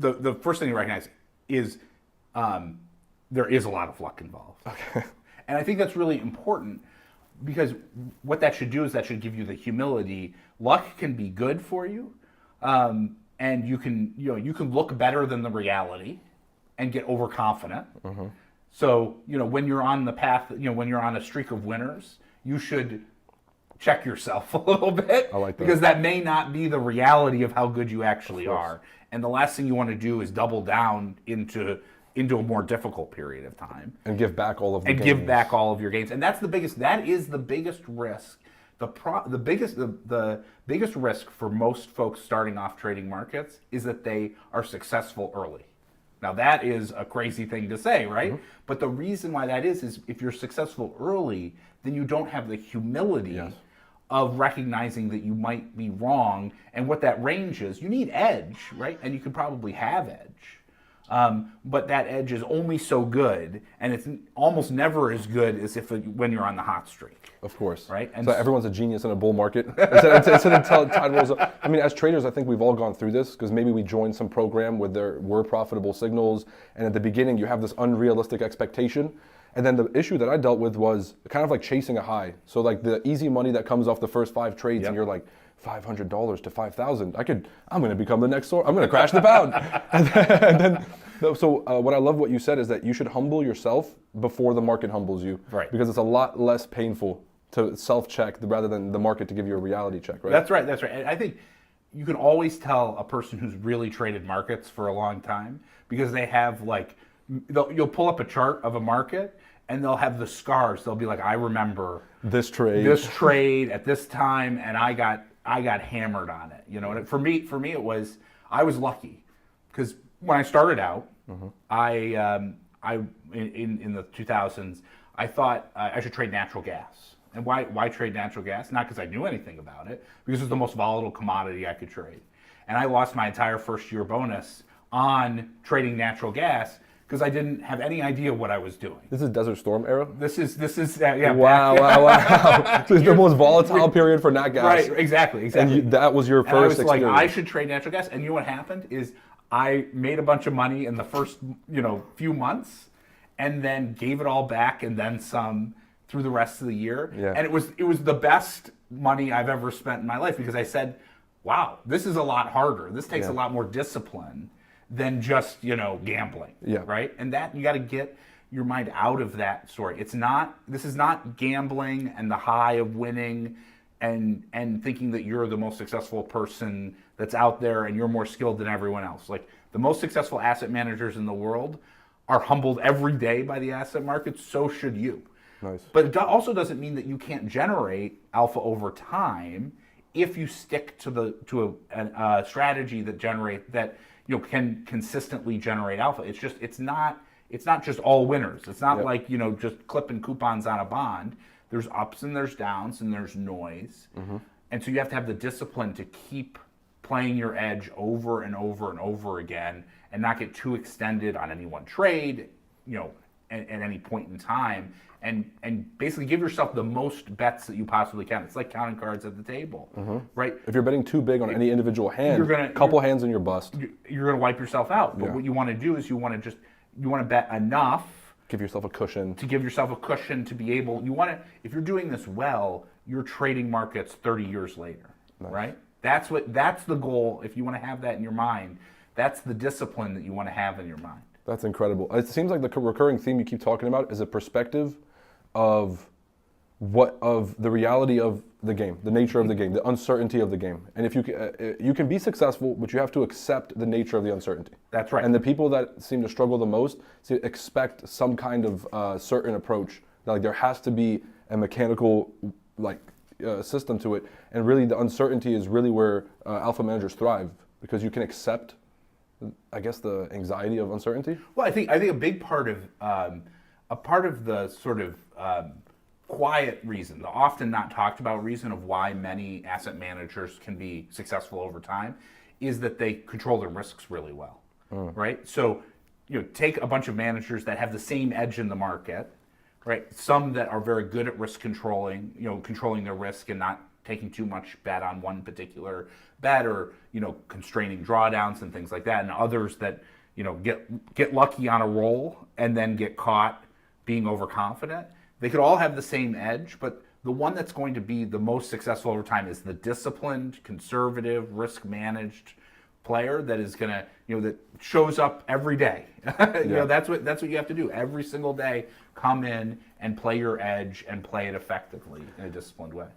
the first thing to recognize is there is a lot of luck involved. Okay. And I think that's really important because what that should do is that should give you the humility. Luck can be good for you, and you can look better than the reality and get overconfident. Mm-hmm. So when you're on the path, when you're on a streak of winners, you should check yourself a little bit. I like that. Because that may not be the reality of how good you actually are. And the last thing you want to do is double down into a more difficult period of time. And give back all of the gains. Give back all of your gains. And that is the biggest risk. The biggest risk for most folks starting off trading markets is that they are successful early. Now that is a crazy thing to say, right? Mm-hmm. But the reason why that is if you're successful early, then you don't have the humility of recognizing that you might be wrong. And what that range is, you need edge, right? And you could probably have edge. But that edge is only so good, and it's almost never as good as when you're on the hot streak. Of course. Right? And so everyone's a genius in a bull market. It's until tide rolls up. I mean, as traders, I think we've all gone through this because maybe we joined some program where there were profitable signals, and at the beginning you have this unrealistic expectation. And then the issue that I dealt with was kind of like chasing a high. So like the easy money that comes off the first 5 trades, and you're like, $500 to $5,000. I'm going to become the next source. I'm going to crash the pound. So what I love what you said is that you should humble yourself before the market humbles you. Right. Because it's a lot less painful to self-check rather than the market to give you a reality check, right? That's right. And I think you can always tell a person who's really traded markets for a long time because they have you'll pull up a chart of a market and they'll have the scars. They'll be like, I remember this trade at this time, and I got hammered on it. And for me it was, I was lucky because when I started out, I in the 2000s, I thought I should trade natural gas. And why trade natural gas? Not because I knew anything about it, because it was the most volatile commodity I could trade. And I lost my entire first year bonus on trading natural gas because I didn't have any idea what I was doing. This is Desert Storm era? This is Wow. So it's the most volatile period for nat gas. Right, exactly. And that was your first experience. I was like, I should trade natural gas. And you know what happened is I made a bunch of money in the first, few months and then gave it all back and then some through the rest of the year. Yeah. And it was the best money I've ever spent in my life because I said, wow, this is a lot harder. This takes a lot more discipline than just, gambling. Yeah. Right? And that you got to get your mind out of that story. This is not gambling and the high of winning and thinking that you're the most successful person that's out there and you're more skilled than everyone else. Like the most successful asset managers in the world are humbled every day by the asset market. So should you. Nice. But it also doesn't mean that you can't generate alpha over time if you stick to a strategy that can consistently generate alpha. It's not just all winners. It's not like just clipping coupons on a bond. There's ups and there's downs and there's noise, and so you have to have the discipline to keep playing your edge over and over and over again, and not get too extended on any one trade, at any point in time. And basically give yourself the most bets that you possibly can. It's like counting cards at the table, right? If you're betting too big on any individual hand, couple hands and you're bust. You're going to wipe yourself out. But what you want to do is you want to bet enough. Give yourself a cushion. To give yourself a cushion to be able. If you're doing this well, you're trading markets 30 years later, right? That's the goal. If you want to have that in your mind, that's the discipline that you want to have in your mind. That's incredible. It seems like the recurring theme you keep talking about is a perspective of the reality of the game, the nature of the game, the uncertainty of the game. And if you can be successful, but you have to accept the nature of the uncertainty. That's right. And the people that seem to struggle the most expect some kind of certain approach. Like there has to be a mechanical system to it. And really, the uncertainty is really where alpha managers thrive because you can accept, I guess, the anxiety of uncertainty. Well, I think a big part of the sort of quiet reason, the often not talked about reason of why many asset managers can be successful over time is that they control their risks really well, right? So, take a bunch of managers that have the same edge in the market, right? Some that are very good at risk controlling, controlling their risk and not taking too much bet on one particular bet, or constraining drawdowns and things like that, and others that get lucky on a roll and then get caught being overconfident. They could all have the same edge, but the one that's going to be the most successful over time is the disciplined, conservative, risk managed player that is going to, that shows up every day. That's what you have to do every single day. Come in and play your edge and play it effectively in a disciplined way.